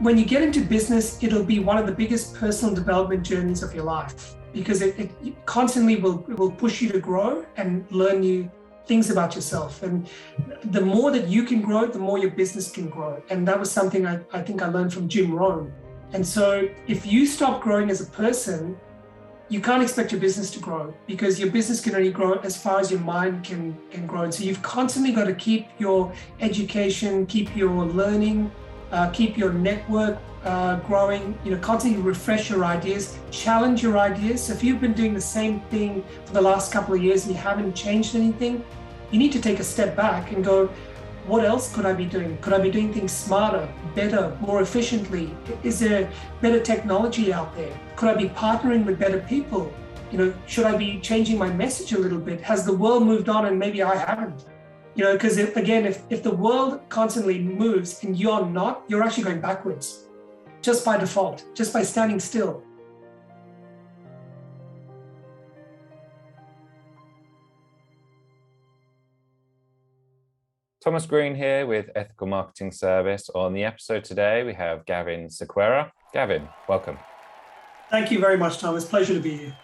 when you get into business, it'll be one of the biggest personal development journeys of your life, because it constantly will push you to grow and learn new things about yourself. And the more that you can grow, the more your business can grow. And that was something I think I learned from Jim Rohn. And so if you stop growing as a person, you can't expect your business to grow, because your business can only grow as far as your mind can grow. And so you've constantly got to keep your education, keep your learning, keep your network growing, constantly refresh your ideas, challenge your ideas. So if you've been doing the same thing for the last couple of years and you haven't changed anything, you need to take a step back and go, what else could I be doing? Could I be doing things smarter, better, more efficiently? Is there better technology out there? Could I be partnering with better people? Should I be changing my message a little bit? Has the world moved on and maybe I haven't? Because if the world constantly moves and you're not, you're actually going backwards, just by default, just by standing still. Thomas Green here with Ethical Marketing Service. On the episode today, we have Gavin Sequeira. Gavin, welcome. Thank you very much, Thomas. Pleasure to be here.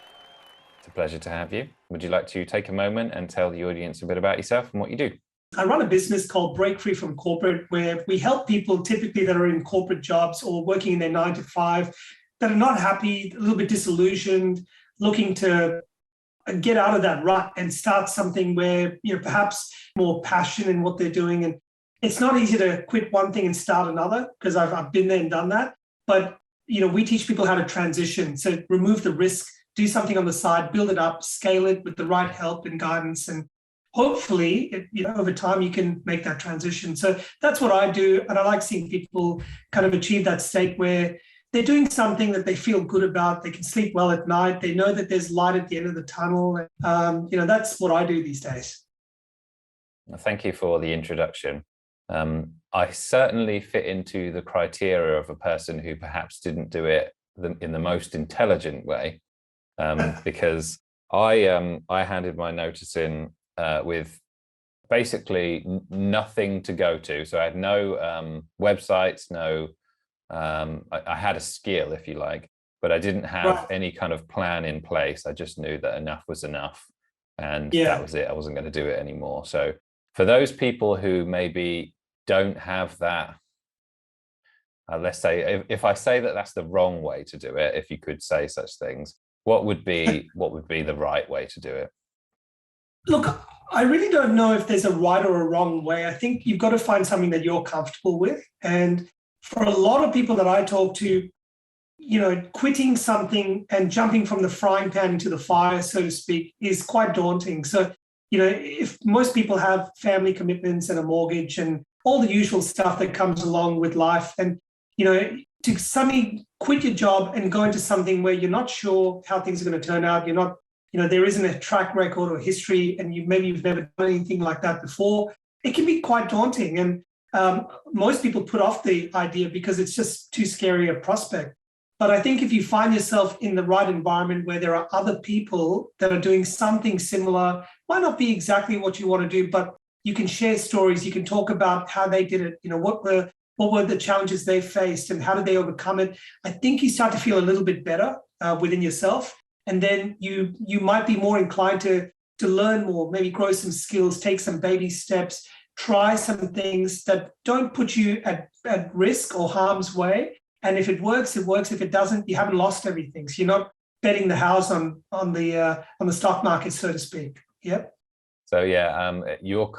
It's a pleasure to have you. Would you like to take a moment and tell the audience a bit about yourself and what you do? I run a business called Break Free from Corporate, where we help people typically that are in corporate jobs or working in their 9 to 5, that are not happy, a little bit disillusioned, looking to get out of that rut and start something where, perhaps more passion in what they're doing. And it's not easy to quit one thing and start another, because I've been there and done that. But, we teach people how to transition. So remove the risk, do something on the side, build it up, scale it with the right help and guidance. And hopefully, over time, you can make that transition. So that's what I do. And I like seeing people kind of achieve that state where they're doing something that they feel good about. They can sleep well at night. They know that there's light at the end of the tunnel. That's what I do these days. Thank you for the introduction. I certainly fit into the criteria of a person who perhaps didn't do it in the most intelligent way, because I handed my notice in with basically nothing to go to. So I had no websites, I had a skill, if you like, but I didn't have any kind of plan in place. I just knew that enough was enough, and that was it. I wasn't going to do it anymore. So for those people who maybe don't have that, let's say, if I say that that's the wrong way to do it, if you could say such things, what would be the right way to do it? Look, I really don't know if there's a right or a wrong way. I think you've got to find something that you're comfortable with. And for a lot of people that I talk to, quitting something and jumping from the frying pan into the fire, so to speak, is quite daunting. So, if most people have family commitments and a mortgage and all the usual stuff that comes along with life, and, to suddenly quit your job and go into something where you're not sure how things are going to turn out, you're not, there isn't a track record or history, and you've never done anything like that before, it can be quite daunting. And most people put off the idea because it's just too scary a prospect. But I think if you find yourself in the right environment where there are other people that are doing something similar, might not be exactly what you want to do, but you can share stories, you can talk about how they did it, what were the challenges they faced and how did they overcome it. I think you start to feel a little bit better within yourself. And then you might be more inclined to learn more, maybe grow some skills, take some baby steps, try some things that don't put you at risk or harm's way. And if it works, it works. If it doesn't, you haven't lost everything. So you're not betting the house on the stock market, so to speak. Yep. So you're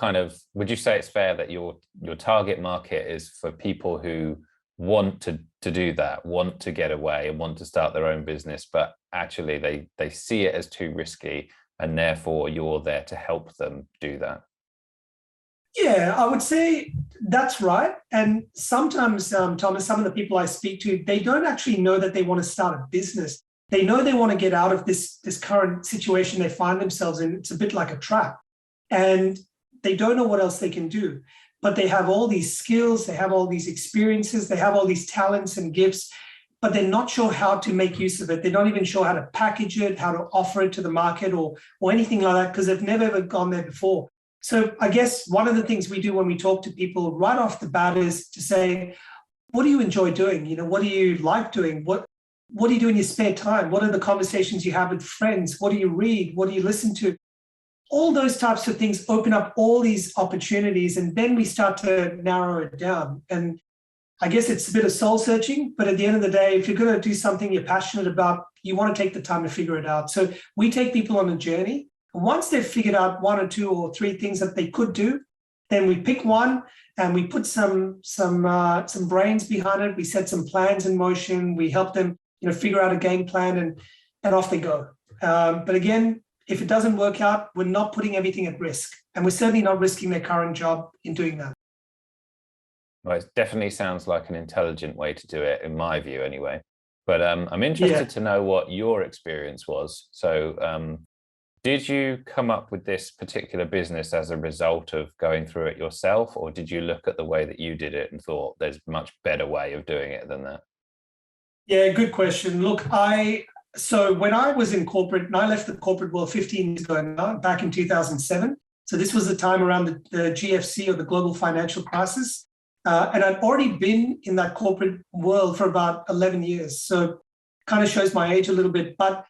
would you say it's fair that your target market is for people who want to do that, want to get away and want to start their own business, but actually they see it as too risky, and therefore you're there to help them do that? Yeah, I would say that's right. And sometimes, Thomas, some of the people I speak to, they don't actually know that they want to start a business. They know they want to get out of this current situation they find themselves in. It's a bit like a trap. And they don't know what else they can do. But they have all these skills, they have all these experiences, they have all these talents and gifts, but they're not sure how to make use of it. They're not even sure how to package it, how to offer it to the market or anything like that, because they've never ever gone there before. So I guess one of the things we do when we talk to people right off the bat is to say, what do you enjoy doing? What do you like doing? What do you do in your spare time? What are the conversations you have with friends? What do you read? What do you listen to? All those types of things open up all these opportunities, and then we start to narrow it down. And I guess it's a bit of soul searching, but at the end of the day, if you're going to do something you're passionate about, you want to take the time to figure it out. So we take people on a journey. Once they've figured out one or two or three things that they could do, then we pick one and we put some brains behind it. We set some plans in motion. We help them, figure out a game plan, and off they go. But again, if it doesn't work out, we're not putting everything at risk, and we're certainly not risking their current job in doing that. Well, it definitely sounds like an intelligent way to do it, in my view, anyway. But I'm interested to know what your experience was. So, did you come up with this particular business as a result of going through it yourself, or did you look at the way that you did it and thought there's a much better way of doing it than that? Yeah, good question. Look, so when I was in corporate, and I left the corporate world 15 years ago now, back in 2007. So this was the time around the GFC, or the global financial crisis. And I'd already been in that corporate world for about 11 years. So kind of shows my age a little bit. But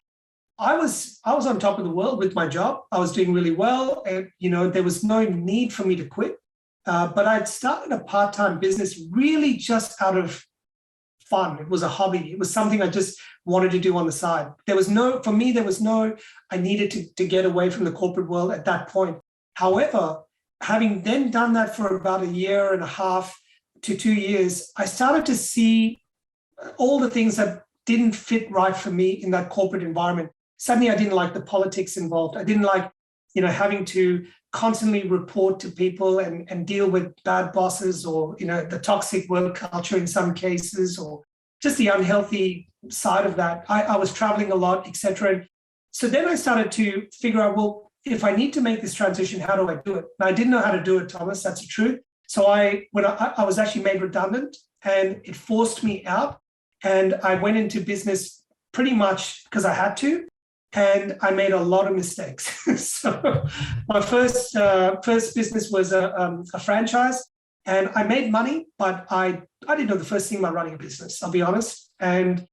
I was on top of the world with my job. I was doing really well. And, there was no need for me to quit. But I'd started a part-time business really just out of fun. It was a hobby. It was something I just wanted to do on the side. For me, I needed to get away from the corporate world at that point. However, having then done that for about a year and a half to 2 years, I started to see all the things that didn't fit right for me in that corporate environment. Suddenly, I didn't like the politics involved. I didn't like, having to constantly report to people and deal with bad bosses, or, the toxic work culture in some cases, or just the unhealthy side of that. I was traveling a lot, etc. So then I started to figure out, well, if I need to make this transition, how do I do it? And I didn't know how to do it, Thomas. That's the truth. So when I was actually made redundant, and it forced me out, and I went into business pretty much because I had to, and I made a lot of mistakes. So my first business was a franchise, and I made money, but I didn't know the first thing about running a business, I'll be honest. And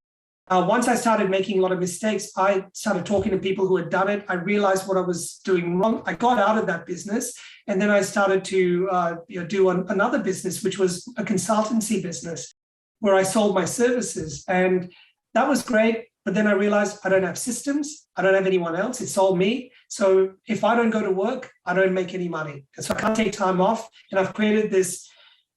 once I started making a lot of mistakes, I started talking to people who had done it. I realized what I was doing wrong. I got out of that business, and then I started to do another business, which was a consultancy business, where I sold my services. And that was great. But then I realized I don't have systems. I don't have anyone else. It's all me. So if I don't go to work, I don't make any money. And so I can't take time off. And I've created this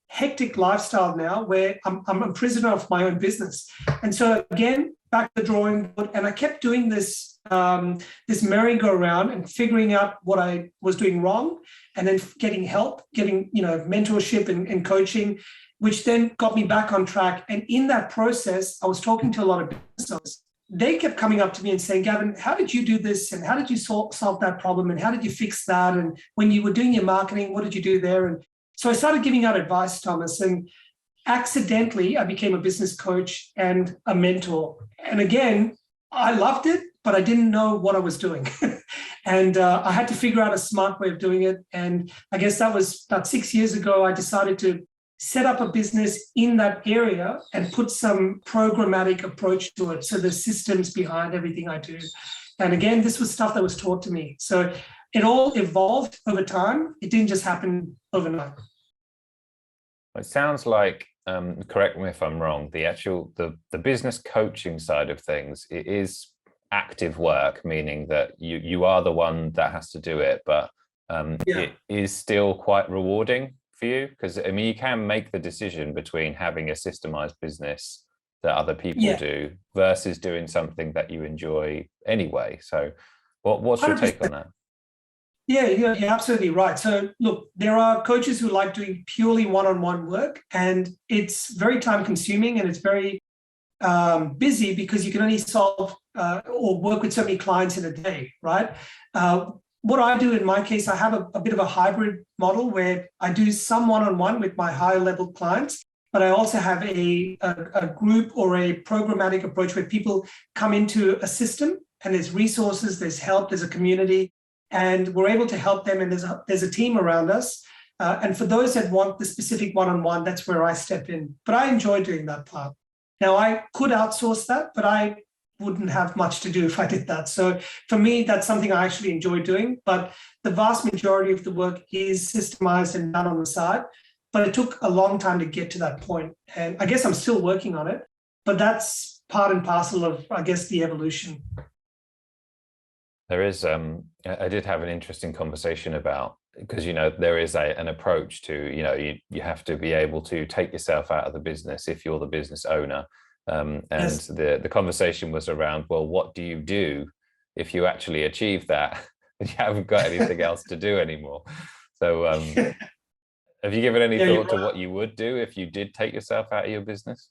hectic lifestyle now where I'm a prisoner of my own business. And so again, back to the drawing board, and I kept doing this merry-go-round and figuring out what I was doing wrong, and then getting help, getting mentorship and coaching, which then got me back on track. And in that process, I was talking to a lot of business owners. They kept coming up to me and saying, Gavin, how did you do this? And how did you solve that problem? And how did you fix that? And when you were doing your marketing, what did you do there? And so I started giving out advice, Thomas, and accidentally I became a business coach and a mentor. And again, I loved it, but I didn't know what I was doing. And I had to figure out a smart way of doing it. And I guess that was about 6 years ago. I decided to set up a business in that area and put some programmatic approach to it. So there's systems behind everything I do. And again, this was stuff that was taught to me. So it all evolved over time. It didn't just happen overnight. It sounds like, correct me if I'm wrong, the business coaching side of things, it is active work, meaning that you are the one that has to do it, but it is still quite rewarding for you, because you can make the decision between having a systemized business that other people do versus doing something that you enjoy anyway. So what's your 100%. Take on that? Yeah, you're absolutely right. So look, there are coaches who like doing purely one-on-one work, and it's very time consuming, and it's very busy because you can only solve or work with so many clients in a day, right? What I do in my case, I have a bit of a hybrid model where I do some one-on-one with my higher level clients, but I also have a group or a programmatic approach where people come into a system, and there's resources, there's help, there's a community, and we're able to help them. And there's a team around us And for those that want the specific one-on-one, that's where I step in. But I enjoy doing that part. Now, I could outsource that, but I wouldn't have much to do if I did that. So for me, that's something I actually enjoy doing. But the vast majority of the work is systemized and done on the side. But it took a long time to get to that point. And I guess I'm still working on it. But that's part and parcel of, I guess, the evolution. There is, I did have an interesting conversation about, because, there is an approach to, you have to be able to take yourself out of the business if you're the business owner. And yes. the conversation was around, well, what do you do if you actually achieve that and you haven't got anything else to do anymore? So have you given any thought to what you would do if you did take yourself out of your business?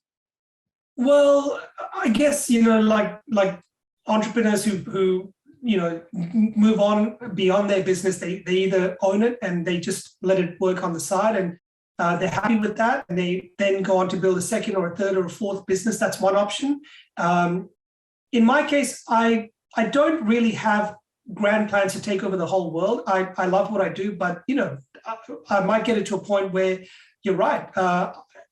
Well, I guess, like entrepreneurs who move on beyond their business, they either own it and they just let it work on the side, and they're happy with that, and they then go on to build a second or a third or a fourth business. That's one option. In my case, I don't really have grand plans to take over the whole world. I love what I do, but I might get it to a point where you're right.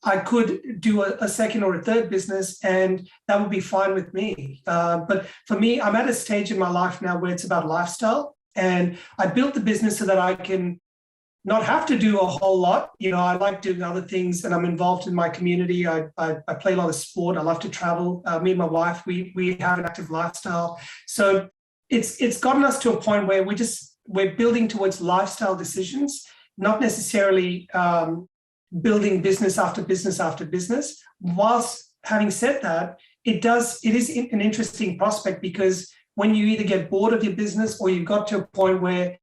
I could do a second or a third business, and that would be fine with me. But for me, I'm at a stage in my life now where it's about lifestyle, and I built the business so that I can not have to do a whole lot. I like doing other things, and I'm involved in my community. I play a lot of sport. I love to travel. Me and my wife, we have an active lifestyle. So it's gotten us to a point where we're building towards lifestyle decisions, not necessarily building business after business after business. Whilst having said that, it is an interesting prospect, because when you either get bored of your business or you've got to a point where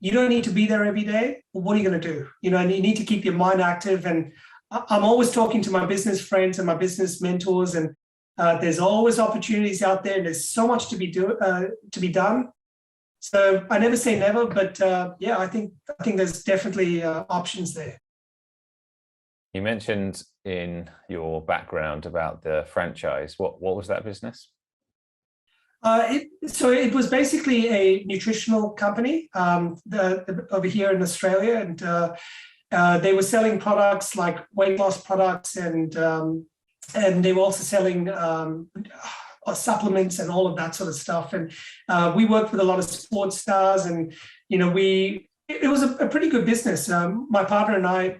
you don't need to be there every day, well, what are you going to do? And you need to keep your mind active. And I'm always talking to my business friends and my business mentors, and there's always opportunities out there, and there's so much to be done. So I never say never, but I think there's definitely options there. You mentioned in your background about the franchise. What was that business? It was basically a nutritional company over here in Australia, and they were selling products like weight loss products, and they were also selling supplements and all of that sort of stuff. And we worked with a lot of sports stars, and it was a pretty good business. My partner and I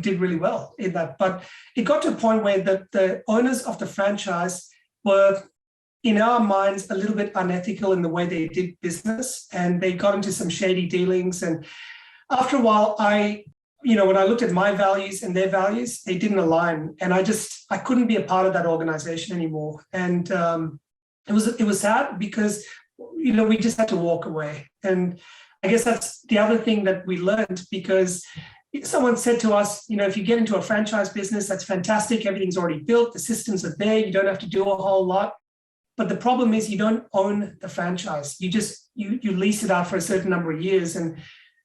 did really well in that, but it got to a point where the owners of the franchise were, in our minds, a little bit unethical in the way they did business, and they got into some shady dealings. And after a while, when I looked at my values and their values, they didn't align, and I couldn't be a part of that organization anymore. And it was sad, because we just had to walk away. And I guess that's the other thing that we learned, because someone said to us, if you get into a franchise business, that's fantastic. Everything's already built. The systems are there. You don't have to do a whole lot. But the problem is you don't own the franchise. You lease it out for a certain number of years. And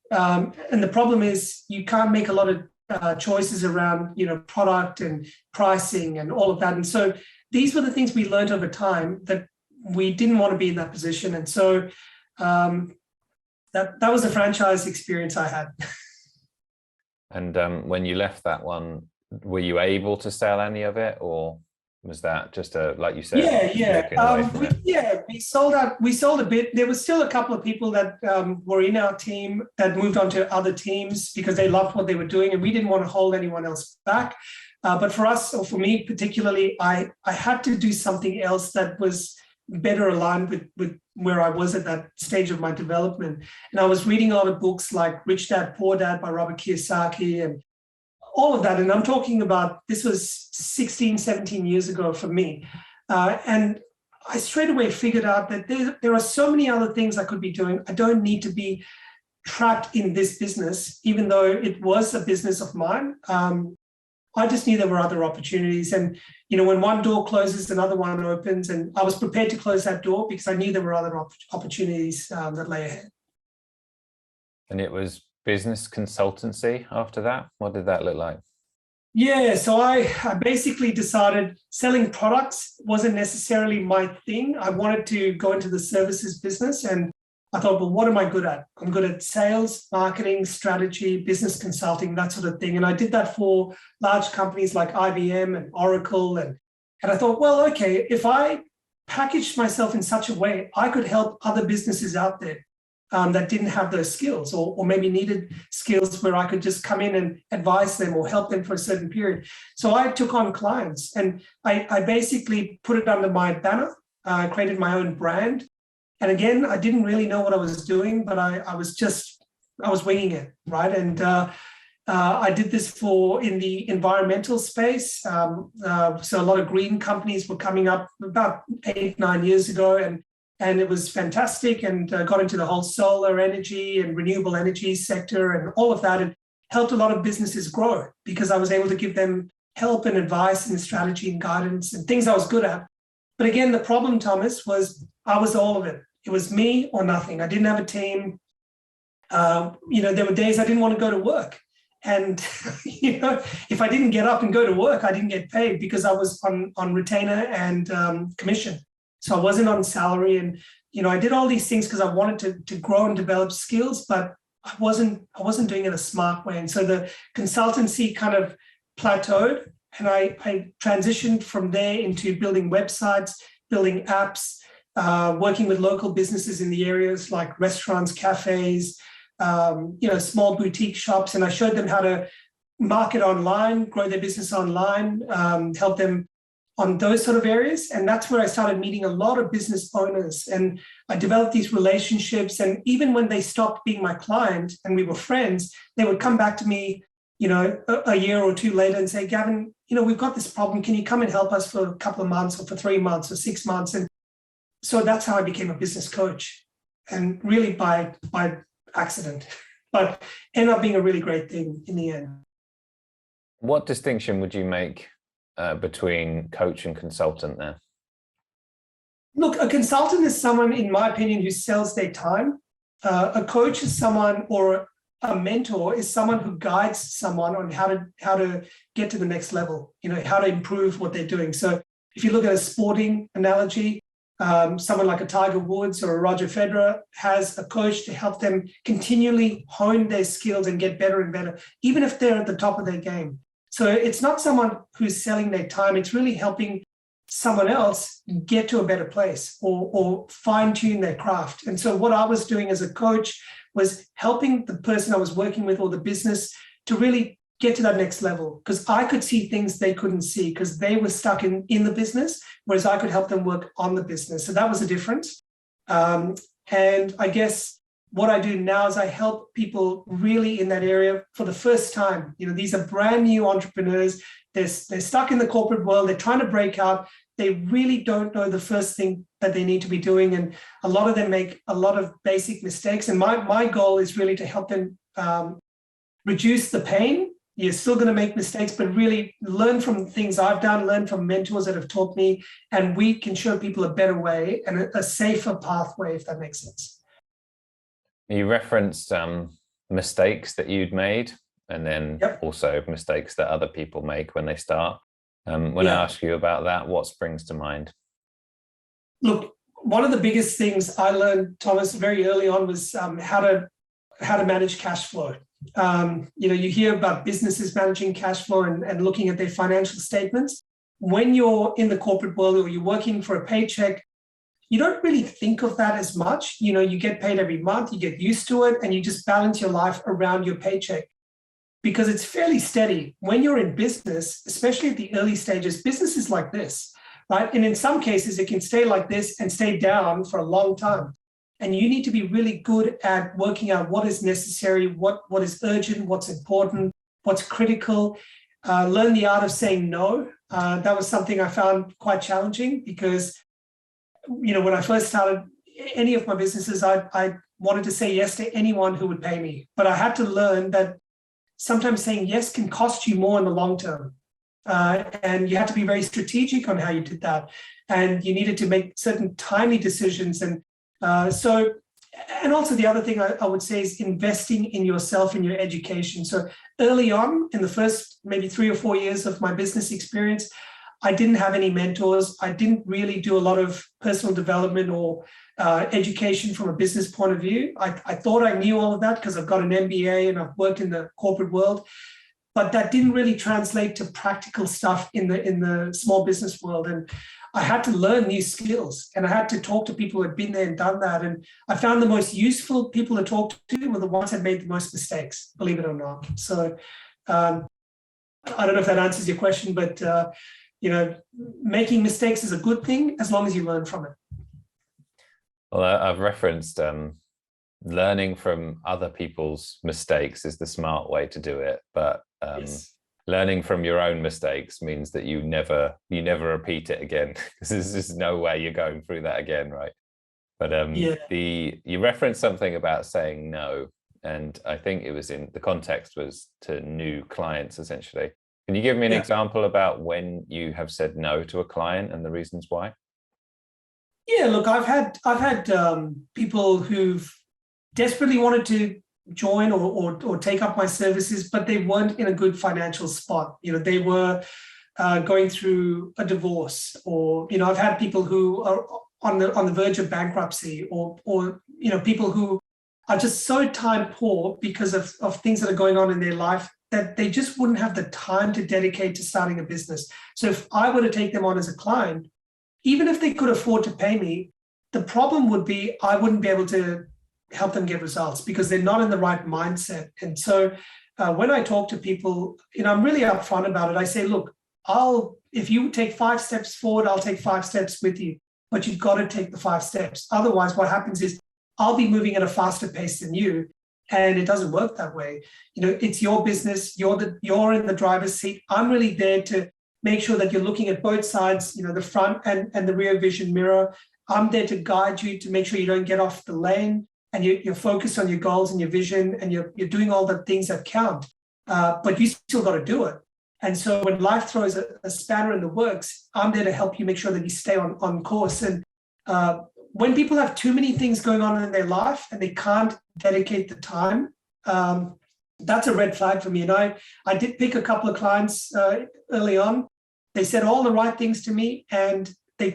the problem is you can't make a lot of choices around, product and pricing and all of that. And so these were the things we learned over time, that we didn't want to be in that position. And so that was the franchise experience I had. And when you left that one, were you able to sell any of it, or was that just like you said? We sold out. We sold a bit. There was still a couple of people that were in our team that moved on to other teams because they loved what they were doing, and we didn't want to hold anyone else back. But for us, or for me particularly, I had to do something else that was better aligned with where I was at that stage of my development. And I was reading a lot of books like Rich Dad, Poor Dad by Robert Kiyosaki and all of that. And I'm talking about, this was 16, 17 years ago for me. And I straight away figured out that there are so many other things I could be doing. I don't need to be trapped in this business, even though it was a business of mine. I just knew there were other opportunities. And, when one door closes, another one opens. And I was prepared to close that door because I knew there were other opportunities that lay ahead. And it was business consultancy after that? What did that look like? Yeah, so I basically decided selling products wasn't necessarily my thing. I wanted to go into the services business. And I thought, well, what am I good at? I'm good at sales, marketing, strategy, business consulting, that sort of thing. And I did that for large companies like IBM and Oracle. And I thought, well, okay, if I packaged myself in such a way, I could help other businesses out there that didn't have those skills, or maybe needed skills where I could just come in and advise them or help them for a certain period. So I took on clients, and I basically put it under my banner, created my own brand. And again, I didn't really know what I was doing, but I was winging it, right? And I did this in the environmental space. So a lot of green companies were coming up about 8-9 years ago, and it was fantastic, and got into the whole solar energy and renewable energy sector and all of that, and helped a lot of businesses grow because I was able to give them help and advice and strategy and guidance and things I was good at. But again, the problem, Thomas, was I was all of it. It was me or nothing. I didn't have a team. There were days I didn't want to go to work. And, if I didn't get up and go to work, I didn't get paid because I was on retainer and commission. So I wasn't on salary. And, I did all these things because I wanted to grow and develop skills, but I wasn't doing it in a smart way. And so the consultancy kind of plateaued, and I transitioned from there into building websites, building apps, working with local businesses in the areas like restaurants, cafes, small boutique shops. And I showed them how to market online, grow their business online, help them on those sort of areas. And that's where I started meeting a lot of business owners. And I developed these relationships. And even when they stopped being my client and we were friends, they would come back to me, a year or two later and say, Gavin, we've got this problem. Can you come and help us for a couple of months or for 3 months or 6 months? And so that's how I became a business coach, and really by accident, but ended up being a really great thing in the end. What distinction would you make between coach and consultant there? Look, a consultant is someone, in my opinion, who sells their time. A coach is someone, or a mentor is someone who guides someone on how to get to the next level, how to improve what they're doing. So if you look at a sporting analogy, someone like a Tiger Woods or a Roger Federer has a coach to help them continually hone their skills and get better and better, even if they're at the top of their game. So it's not someone who's selling their time. It's really helping someone else get to a better place or fine-tune their craft. And so what I was doing as a coach was helping the person I was working with or the business to really get to that next level, because I could see things they couldn't see because they were stuck in the business, whereas I could help them work on the business. So that was the difference. And I guess what I do now is I help people really in that area for the first time. These are brand new entrepreneurs. They're stuck in the corporate world. They're trying to break out. They really don't know the first thing that they need to be doing. And a lot of them make a lot of basic mistakes. And my goal is really to help them reduce the pain. You're still going to make mistakes, but really learn from things I've done, learn from mentors that have taught me, and we can show people a better way and a safer pathway, if that makes sense. You referenced mistakes that you'd made, and then also mistakes that other people make when they start. When I ask you about that, what springs to mind? Look, one of the biggest things I learned, Thomas, very early on was how to manage cash flow. You hear about businesses managing cash flow and looking at their financial statements. When you're in the corporate world or you're working for a paycheck, you don't really think of that as much. You get paid every month, you get used to it, and you just balance your life around your paycheck because it's fairly steady. When you're in business, especially at the early stages, business is like this, right? And in some cases, it can stay like this and stay down for a long time. And you need to be really good at working out what is necessary, what is urgent, what's important, what's critical. Learn the art of saying no. That was something I found quite challenging because, when I first started any of my businesses, I wanted to say yes to anyone who would pay me. But I had to learn that sometimes saying yes can cost you more in the long term. And you have to be very strategic on how you did that. And you needed to make certain timely decisions. And also the other thing I would say is investing in yourself and your education. So early on, in the first maybe 3 or 4 years of my business experience, I didn't have any mentors. I didn't really do a lot of personal development or education from a business point of view. I thought I knew all of that because I've got an MBA and I've worked in the corporate world, but that didn't really translate to practical stuff in the small business world. And I had to learn new skills, and I had to talk to people who had been there and done that. And I found the most useful people to talk to were the ones that made the most mistakes, believe it or not. So I don't know if that answers your question, but making mistakes is a good thing as long as you learn from it. Well, I've referenced learning from other people's mistakes is the smart way to do it, but yes. Learning from your own mistakes means that you never repeat it again, because there's just no way you're going through that again, right? But you referenced something about saying no, and I think it was in the context was to new clients essentially. Can you give me an example about when you have said no to a client and the reasons why? Yeah, look, I've had people who've desperately wanted to join or take up my services, but they weren't in a good financial spot. They were going through a divorce, or I've had people who are on the verge of bankruptcy, or people who are just so time poor because of things that are going on in their life that they just wouldn't have the time to dedicate to starting a business. So if I were to take them on as a client, even if they could afford to pay me, the problem would be I wouldn't be able to help them get results because they're not in the right mindset. And so when I talk to people, I'm really upfront about it. I say, look, if you take 5 steps forward, I'll take 5 steps with you, but you've got to take the 5 steps. Otherwise, what happens is I'll be moving at a faster pace than you, and it doesn't work that way. It's your business. You're in the driver's seat. I'm really there to make sure that you're looking at both sides, the front and the rear vision mirror. I'm there to guide you to make sure you don't get off the lane, and you're focused on your goals and your vision, and you're doing all the things that count, but you still got to do it. And so when life throws a spanner in the works, I'm there to help you make sure that you stay on course. And when people have too many things going on in their life and they can't dedicate the time, that's a red flag for me. And I did pick a couple of clients early on. They said all the right things to me, and they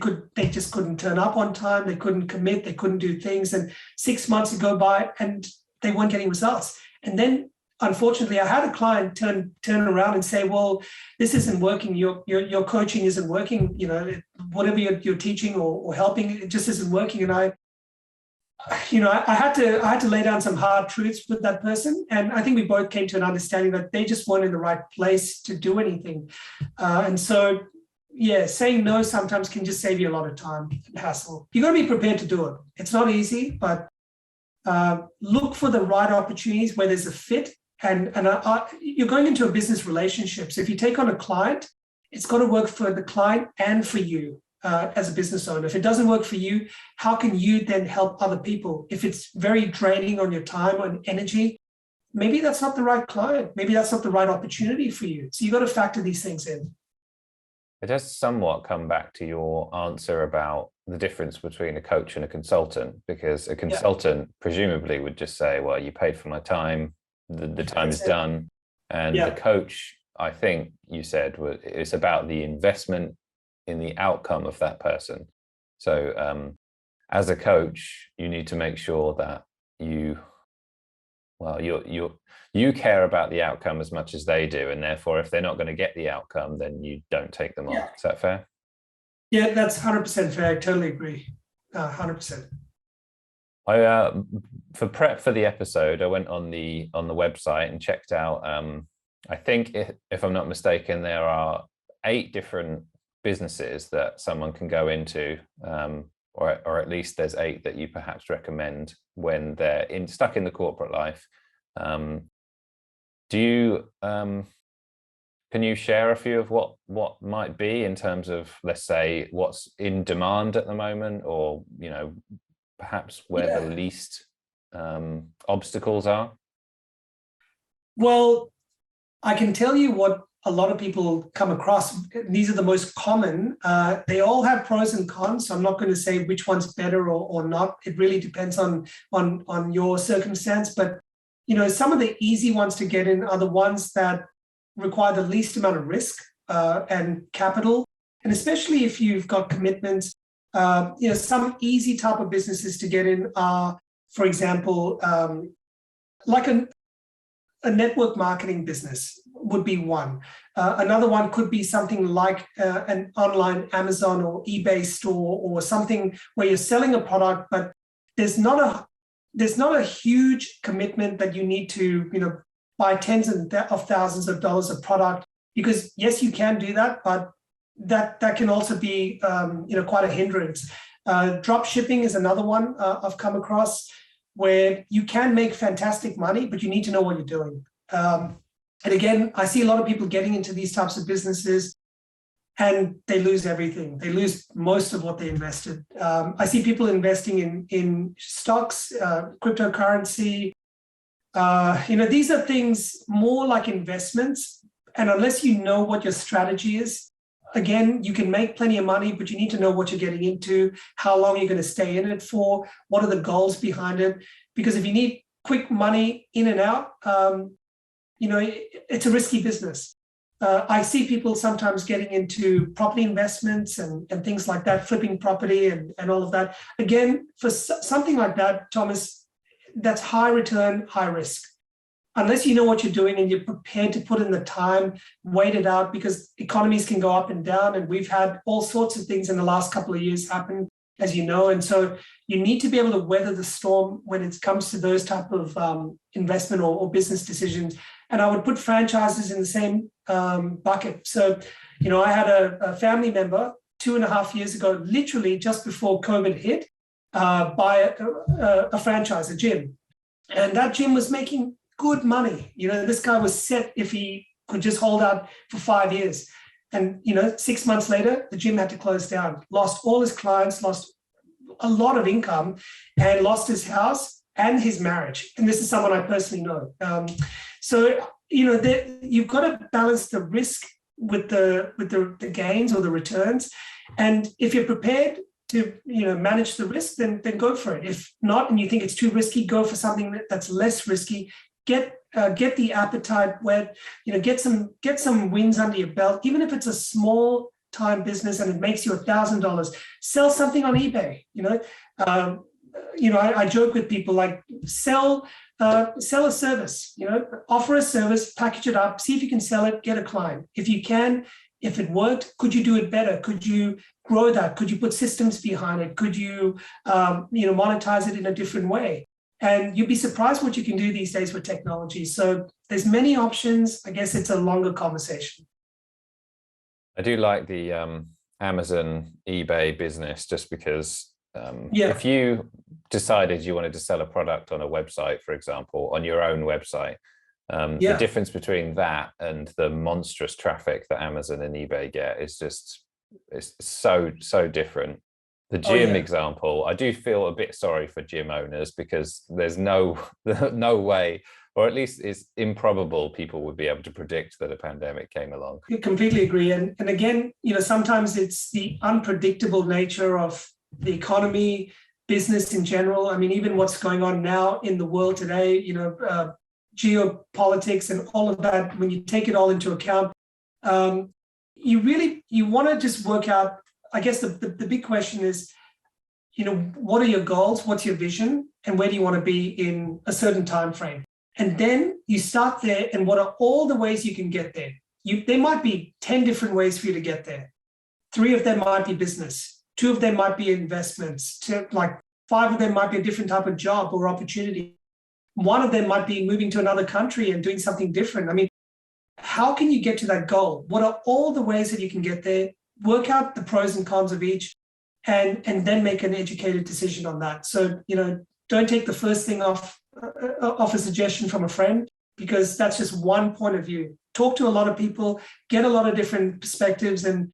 just couldn't turn up on time. They couldn't commit. They couldn't do things. And 6 months would go by and they weren't getting results. And then, unfortunately, I had a client turn around and say, well, this isn't working. Your coaching isn't working. Whatever you're teaching or helping, it just isn't working. And I had to lay down some hard truths with that person. And I think we both came to an understanding that they just weren't in the right place to do anything. And so, saying no sometimes can just save you a lot of time and hassle. You got to be prepared to do it. It's not easy, but look for the right opportunities where there's a fit. And you're going into a business relationship. So if you take on a client, it's got to work for the client and for you as a business owner. If it doesn't work for you, how can you then help other people? If it's very draining on your time and energy, maybe that's not the right client. Maybe that's not the right opportunity for you. So you got to factor these things in. It does somewhat come back to your answer about the difference between a coach and a consultant, because a consultant presumably would just say, well, you paid for my time, the time is done. And the coach, I think you said, it's about the investment in the outcome of that person. So as a coach, you need to make sure that you care about the outcome as much as they do, and therefore if they're not going to get the outcome, then you don't take them on. Is that fair? Yeah, that's 100% fair. I totally agree. 100%. For prep for the episode, I went on the website and checked out, I think if I'm not mistaken, there are 8 different businesses that someone can go into, or at least there's 8 that you perhaps recommend when they're stuck in the corporate life. Can you share a few of what might be in terms of, let's say, what's in demand at the moment, or perhaps where the least obstacles are? Well, I can tell you what a lot of people come across. These are the most common. They all have pros and cons. So I'm not going to say which one's better or not. It really depends on your circumstance. But some of the easy ones to get in are the ones that require the least amount of risk and capital. And especially if you've got commitments, some easy type of businesses to get in are, for example, like a network marketing business would be one. Another one could be something like an online Amazon or eBay store, or something where you're selling a product, but there's not a huge commitment that you need to, buy tens of thousands of dollars of product. Because yes, you can do that, but that can also be quite a hindrance. Drop shipping is another one I've come across, where you can make fantastic money, but you need to know what you're doing. And again, I see a lot of people getting into these types of businesses and they lose everything. They lose most of what they invested. I see people investing in stocks, cryptocurrency. These are things more like investments. And unless you know what your strategy is, again, you can make plenty of money, but you need to know what you're getting into, how long you're going to stay in it for, what are the goals behind it. Because if you need quick money in and out, it's a risky business. I see people sometimes getting into property investments and things like that, flipping property and all of that. Again, for something like that, Thomas, that's high return, high risk. Unless you know what you're doing and you're prepared to put in the time, wait it out, because economies can go up and down. And we've had all sorts of things in the last couple of years happen, as you know. And so you need to be able to weather the storm when it comes to those type of investment or business decisions. And I would put franchises in the same bucket. So, I had a family member 2.5 years ago, literally just before COVID hit, buy a franchise, a gym. And that gym was making good money. This guy was set if he could just hold out for 5 years. And, 6 months later, the gym had to close down, lost all his clients, lost a lot of income, and lost his house and his marriage. And this is someone I personally know. You've got to balance the risk with the gains or the returns. And if you're prepared to manage the risk, then go for it. If not, and you think it's too risky, go for something that's less risky. Get the appetite wet, get some wins under your belt, even if it's a small time business and it makes you $1,000. Sell something on eBay. I joke with people, like, sell a service. Offer a service, package it up, see if you can sell it, get a client. If you can, if it worked, could you do it better? Could you grow that? Could you put systems behind it? Could you monetize it in a different way? And you'd be surprised what you can do these days with technology. So there's many options. I guess it's a longer conversation. I do like the Amazon, eBay business, just because if you decided you wanted to sell a product on a website, for example, on your own website, the difference between that and the monstrous traffic that Amazon and eBay get is just, it's so different. The gym example, I do feel a bit sorry for gym owners, because there's no way, or at least it's improbable, people would be able to predict that a pandemic came along. I completely agree. And again, sometimes it's the unpredictable nature of the economy, business in general. I mean, even what's going on now in the world today, geopolitics and all of that, when you take it all into account, you want to just work out, I guess the big question is, what are your goals? What's your vision? And where do you want to be in a certain time frame? And then you start there, and what are all the ways you can get there? There might be 10 different ways for you to get there. 3 of them might be business. 2 of them might be investments. 5 of them might be a different type of job or opportunity. 1 of them might be moving to another country and doing something different. I mean, how can you get to that goal? What are all the ways that you can get there? Work out the pros and cons of each, and then make an educated decision on that. So, don't take the first thing off a suggestion from a friend, because that's just one point of view. Talk to a lot of people, get a lot of different perspectives, and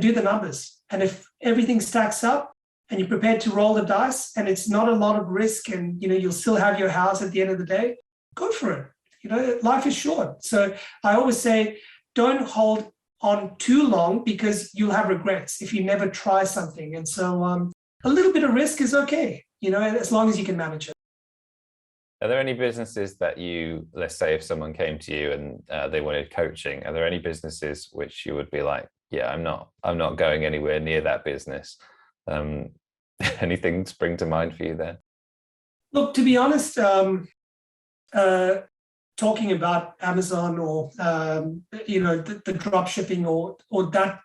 do the numbers. And if everything stacks up and you're prepared to roll the dice and it's not a lot of risk, and you'll still have your house at the end of the day, go for it. Life is short. So I always say, don't hold on too long, because you'll have regrets if you never try something. And so a little bit of risk is okay, as long as you can manage it. Are there any businesses that let's say if someone came to you and they wanted coaching, are there any businesses which you would be like, yeah, I'm not going anywhere near that business. Anything spring to mind for you there? Look, to be honest, talking about Amazon or the drop shipping or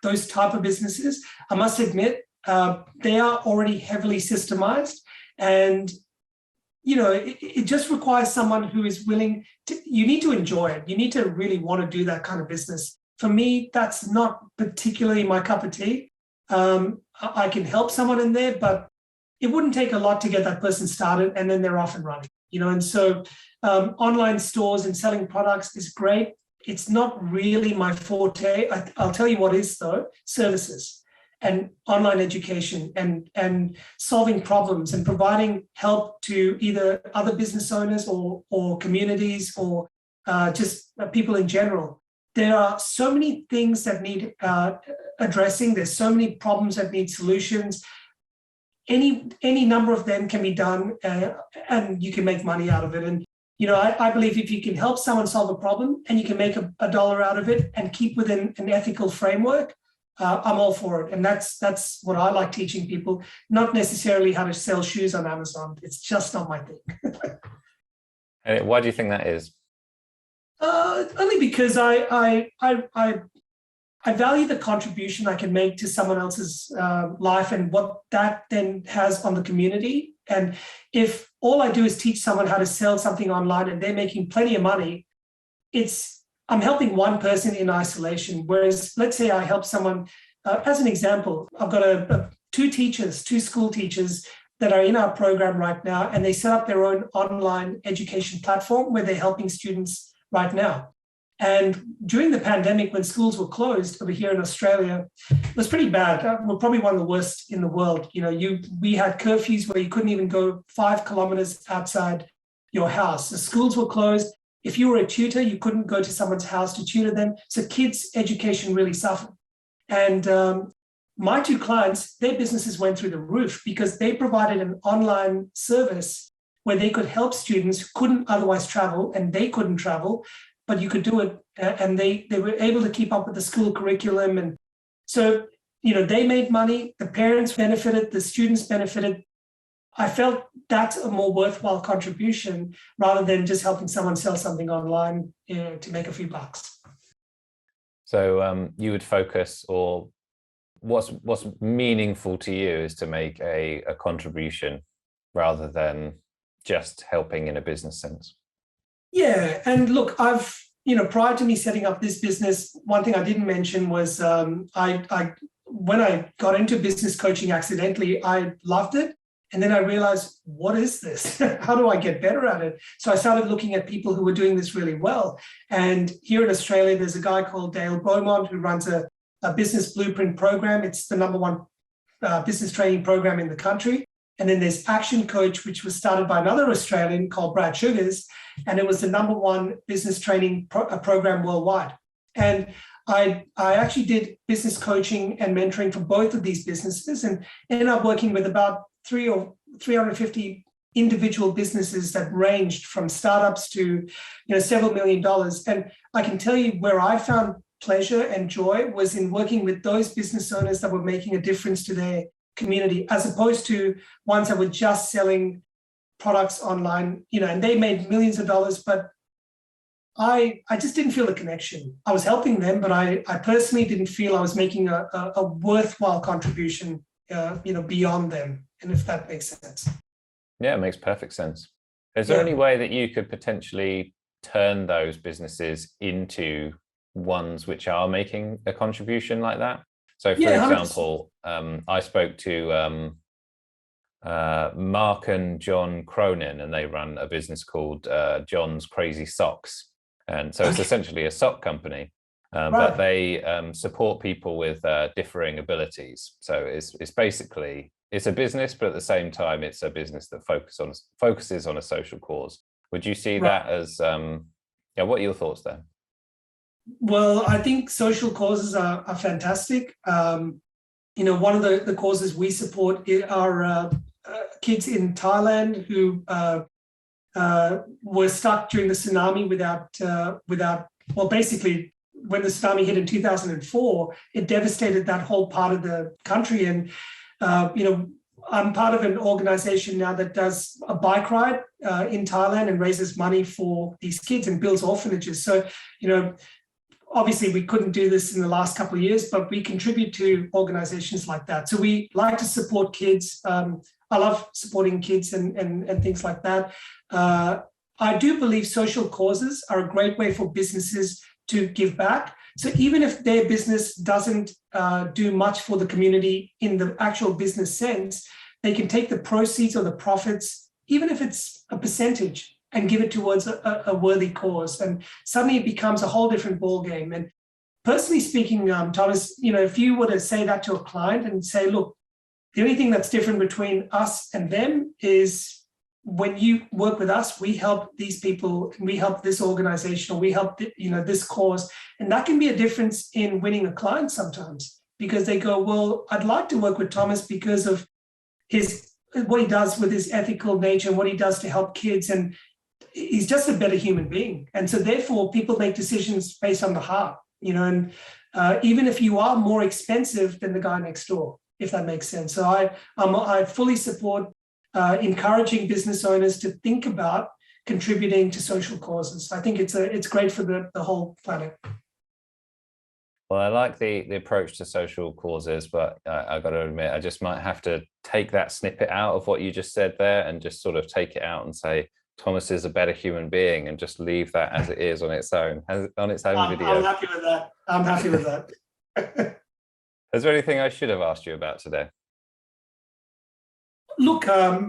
those type of businesses, I must admit they are already heavily systemized, and it just requires someone who is willing to. You need to enjoy it. You need to really want to do that kind of business. For me, that's not particularly my cup of tea. I can help someone in there, but it wouldn't take a lot to get that person started, and then they're off and running. And so online stores and selling products is great. It's not really my forte. I'll tell you what is, though: services and online education and solving problems and providing help to either other business owners or communities or just people in general. There are so many things that need addressing. There's so many problems that need solutions. Any number of them can be done, and you can make money out of it. And I believe if you can help someone solve a problem and you can make a dollar out of it and keep within an ethical framework, I'm all for it. And that's what I like teaching people. Not necessarily how to sell shoes on Amazon. It's just not my thing. And why do you think that is? Only because I value the contribution I can make to someone else's life and what that then has on the community. And if all I do is teach someone how to sell something online and they're making plenty of money, I'm helping one person in isolation. Whereas let's say I help someone, as an example, I've got two school teachers that are in our program right now, and they set up their own online education platform where they're helping students right now. And during the pandemic, when schools were closed over here in Australia, it was pretty bad. We're probably one of the worst in the world. We had curfews where you couldn't even go 5 kilometers outside your house. The schools were closed. If you were a tutor, you couldn't go to someone's house to tutor them. So kids' education really suffered. And my two clients, their businesses went through the roof because they provided an online service where they could help students who couldn't otherwise travel, and they couldn't travel, but you could do it, and they were able to keep up with the school curriculum. And so, they made money, the parents benefited, the students benefited. I felt that's a more worthwhile contribution rather than just helping someone sell something online to make a few bucks. So you would focus, or what's meaningful to you is to make a contribution rather than just helping in a business sense. Yeah, and look, I've prior to me setting up this business, one thing I didn't mention was when I got into business coaching accidentally, I loved it. And then I realized, what is this? How do I get better at it? So I started looking at people who were doing this really well. And here in Australia, there's a guy called Dale Beaumont who runs a business blueprint program. It's the number 1 business training program in the country. And then there's Action Coach, which was started by another Australian called Brad Sugars. And it was the number 1 business training program worldwide. And I actually did business coaching and mentoring for both of these businesses, and ended up working with about 350 individual businesses that ranged from startups to several $1 million. And I can tell you where I found pleasure and joy was in working with those business owners that were making a difference to their community, as opposed to ones that were just selling products online, and they made millions of dollars, but I just didn't feel the connection. I was helping them, but I personally didn't feel I was making a worthwhile contribution, beyond them. And if that makes sense. Yeah, it makes perfect sense. Is there any way that you could potentially turn those businesses into ones which are making a contribution like that? So, for example, I spoke to Mark and John Cronin, and they run a business called John's Crazy Socks. And so it's essentially a sock company, but they support people with differing abilities. So it's basically, it's a business, but at the same time, it's a business that focuses on a social cause. Would you see that as, what are your thoughts there? Well, I think social causes are fantastic. One of the causes we support are kids in Thailand who were stuck during the tsunami without basically when the tsunami hit in 2004, it devastated that whole part of the country. And, I'm part of an organization now that does a bike ride in Thailand and raises money for these kids and builds orphanages. So, obviously we couldn't do this in the last couple of years, but we contribute to organizations like that. So we like to support kids. I love supporting kids and things like that. I do believe social causes are a great way for businesses to give back. So even if their business doesn't do much for the community in the actual business sense, they can take the proceeds or the profits, even if it's a percentage, and give it towards a worthy cause. And suddenly it becomes a whole different ballgame. And personally speaking, Thomas, if you were to say that to a client and say, look, the only thing that's different between us and them is when you work with us, we help these people, and we help this organization, or we help this cause. And that can be a difference in winning a client sometimes, because they go, well, I'd like to work with Thomas because of what he does with his ethical nature and what he does to help kids. And he's just a better human being. And so therefore people make decisions based on the heart, and even if you are more expensive than the guy next door, if that makes sense. So I fully support encouraging business owners to think about contributing to social causes. I think it's great for the whole planet. Well, I like the approach to social causes, but I've got to admit, I just might have to take that snippet out of what you just said there and just sort of take it out and say, Thomas is a better human being, and just leave that as it is on its own video. I'm happy with that. I'm happy with that. Is there anything I should have asked you about today? Look, I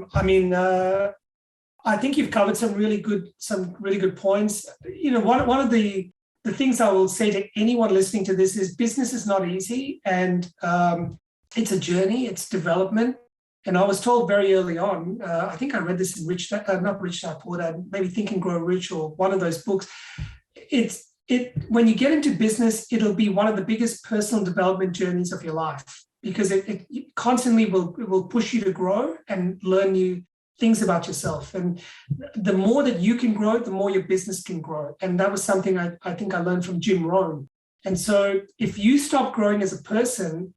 think you've covered some really good points. One of the things I will say to anyone listening to this is business is not easy, and it's a journey, it's development. And I was told very early on, I think I read this in not Rich Dad Poor Dad, maybe Think and Grow Rich, or one of those books. When you get into business, it'll be one of the biggest personal development journeys of your life, because it constantly will push you to grow and learn new things about yourself. And the more that you can grow, the more your business can grow. And that was something I think I learned from Jim Rohn. And so if you stop growing as a person,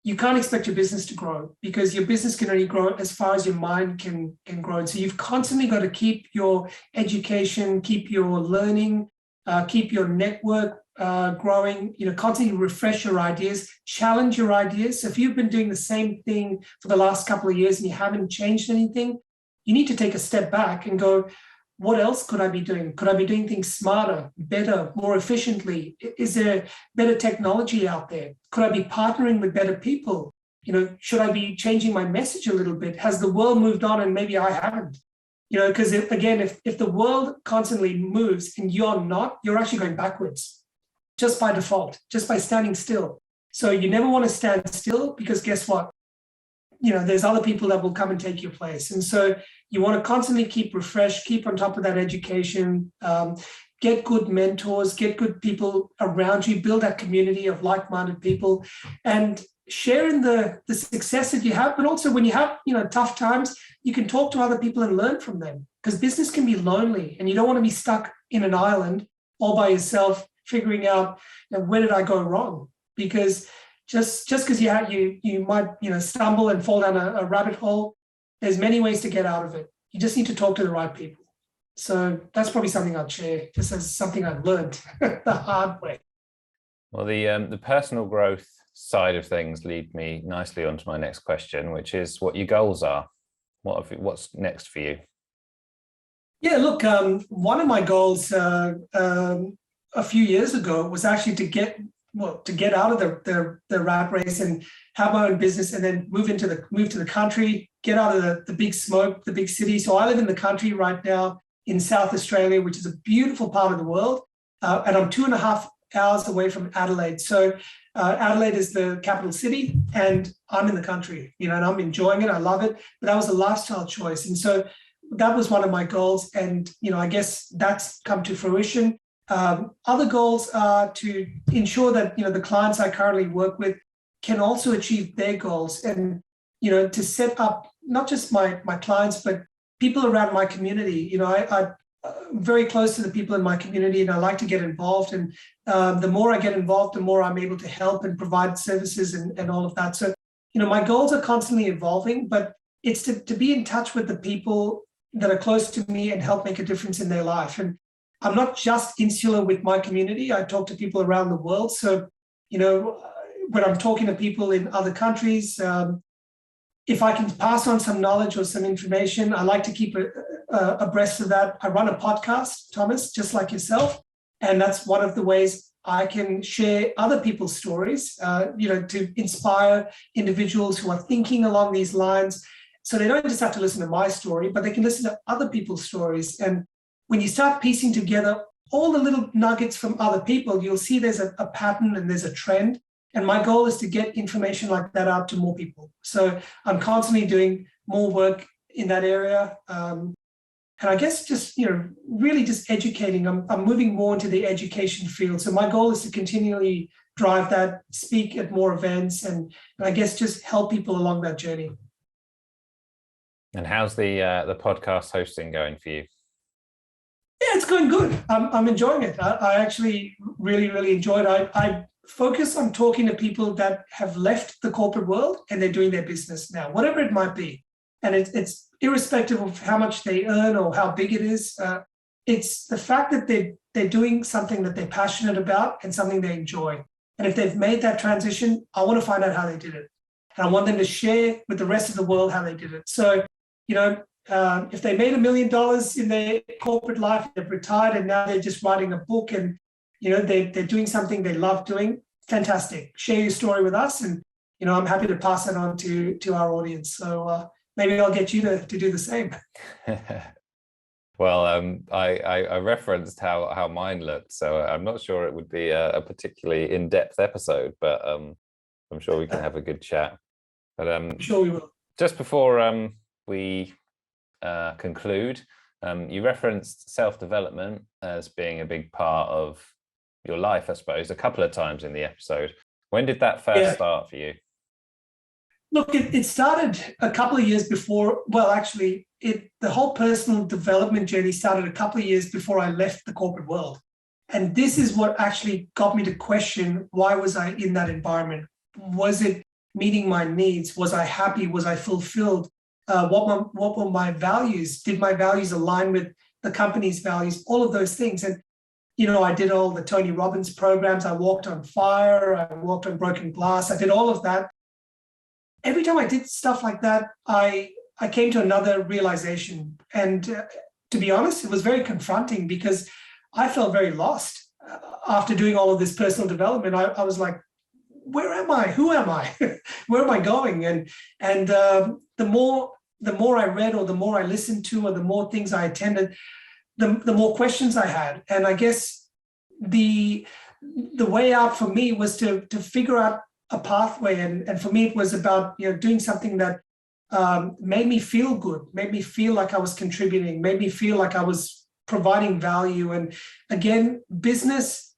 you can't expect your business to grow, because your business can only grow as far as your mind can grow. And so you've constantly got to keep your education, keep your learning, keep your network growing, constantly refresh your ideas, challenge your ideas. So if you've been doing the same thing for the last couple of years and you haven't changed anything, you need to take a step back and go, what else could I be doing? Could I be doing things smarter, better, more efficiently? Is there better technology out there? Could I be partnering with better people? Should I be changing my message a little bit? Has the world moved on and maybe I haven't? Because if the world constantly moves and you're not, you're actually going backwards just by default, just by standing still. So you never want to stand still, because guess what? There's other people that will come and take your place. And so you want to constantly keep refreshed, keep on top of that education, get good mentors, get good people around you, build that community of like-minded people, and share in the success that you have. But also when you have, tough times, you can talk to other people and learn from them, because business can be lonely and you don't want to be stuck in an island all by yourself, figuring out, where did I go wrong? Because just because you might stumble and fall down a rabbit hole, there's many ways to get out of it. You just need to talk to the right people. So that's probably something I'd share, just as something I've learned the hard way. Well, the personal growth side of things lead me nicely onto my next question, which is what your goals are. What's next for you? Yeah, look, one of my goals a few years ago was actually to get out of the rat race and have my own business, and then move to the country, get out of the big smoke, the big city. So I live in the country right now in South Australia, which is a beautiful part of the world, and I'm 2.5 hours away from Adelaide. So Adelaide is the capital city, and I'm in the country, and I'm enjoying it. I love it, but that was a lifestyle choice, and so that was one of my goals, and I guess that's come to fruition. Other goals are to ensure that the clients I currently work with can also achieve their goals, and to set up not just my clients but people around my community. very close to the people in my community, and I like to get involved. And the more I get involved, the more I'm able to help and provide services and all of that. So, my goals are constantly evolving, but it's to be in touch with the people that are close to me and help make a difference in their life. And I'm not just insular with my community. I talk to people around the world. So, when I'm talking to people in other countries, if I can pass on some knowledge or some information, I like to keep abreast of that. I run a podcast, Thomas, just like yourself. And that's one of the ways I can share other people's stories, to inspire individuals who are thinking along these lines. So they don't just have to listen to my story, but they can listen to other people's stories. And when you start piecing together all the little nuggets from other people, you'll see there's a pattern and there's a trend. And my goal is to get information like that out to more people. So I'm constantly doing more work in that area. And I guess just, really just educating. I'm moving more into the education field. So my goal is to continually drive that, speak at more events, and I guess just help people along that journey. And how's the podcast hosting going for you? Yeah, it's going good. I'm enjoying it. I actually really, really enjoy it. I focus on talking to people that have left the corporate world and they're doing their business now, whatever it might be. And it's irrespective of how much they earn or how big it is. It's the fact that they're doing something that they're passionate about and something they enjoy. And if they've made that transition, I want to find out how they did it. And I want them to share with the rest of the world how they did it. So, if they made $1 million in their corporate life, they've retired and now they're just writing a book and, they're doing something they love doing, fantastic. Share your story with us. And, I'm happy to pass that on to our audience. So maybe I'll get you to do the same. Well, I referenced how mine looked, so I'm not sure it would be a particularly in-depth episode, but I'm sure we can have a good chat. But I'm sure we will. Just before we conclude, you referenced self-development as being a big part of your life, I suppose, a couple of times in the episode. When did that first start for you? Look, it started a couple of years before. Well, actually, the whole personal development journey started a couple of years before I left the corporate world. And this is what actually got me to question, why was I in that environment? Was it meeting my needs? Was I happy? Was I fulfilled? What were my values? Did my values align with the company's values? All of those things. And, I did all the Tony Robbins programs. I walked on fire. I walked on broken glass. I did all of that. Every time I did stuff like that, I came to another realization. And to be honest, it was very confronting because I felt very lost after doing all of this personal development. I was like, where am I? Who am I? Where am I going? And the more I read or the more I listened to or the more things I attended, the more questions I had. And I guess the way out for me was to figure out a pathway. And for me, it was about, doing something that made me feel good, made me feel like I was contributing, made me feel like I was providing value. And again, business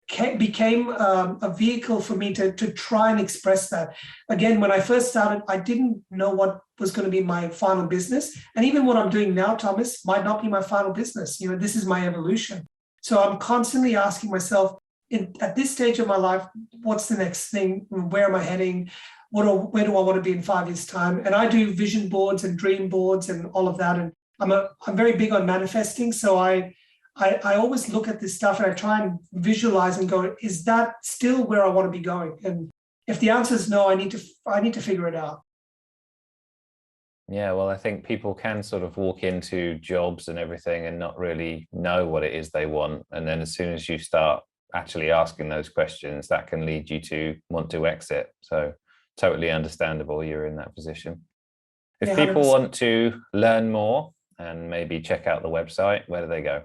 became a vehicle for me to try and express that. Again, when I first started, I didn't know what was going to be my final business. And even what I'm doing now, Thomas, might not be my final business. This is my evolution. So I'm constantly asking myself, at this stage of my life, what's the next thing? Where am I heading? Where do I want to be in 5 years' time? And I do vision boards and dream boards and all of that. And I'm very big on manifesting. So I always look at this stuff and I try and visualize and go, is that still where I want to be going? And if the answer is no, I need to figure it out. Yeah, well, I think people can sort of walk into jobs and everything and not really know what it is they want. And then as soon as you start actually asking those questions, that can lead you to want to exit. So totally understandable you're in that position. If people 100%. Want to learn more and maybe check out the website, where do they go?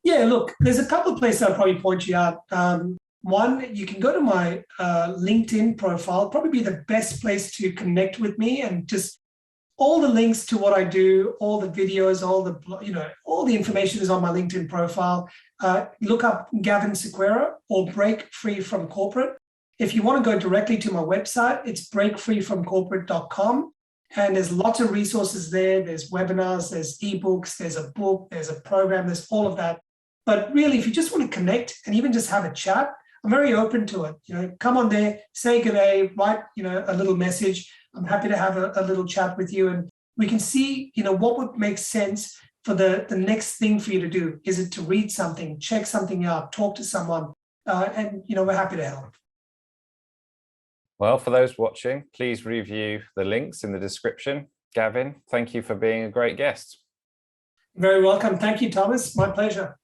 Yeah, look, there's a couple of places I'll probably point you out. One, you can go to my LinkedIn profile, probably be the best place to connect with me, and just all the links to what I do, all the videos, all the information is on my LinkedIn profile. Look up Gavin Sequeira or Break Free from Corporate. If you want to go directly to my website, it's breakfreefromcorporate.com. And there's lots of resources there. There's webinars, there's ebooks, there's a book, there's a program, there's all of that. But really, if you just want to connect and even just have a chat, I'm very open to it. Come on there, say good day, write, a little message. I'm happy to have a little chat with you, and we can see, what would make sense for the next thing for you to do. Is it to read something, check something out, talk to someone, and we're happy to help. Well, for those watching, please review the links in the description. Gavin, thank you for being a great guest. Very welcome. Thank you, Thomas. My pleasure.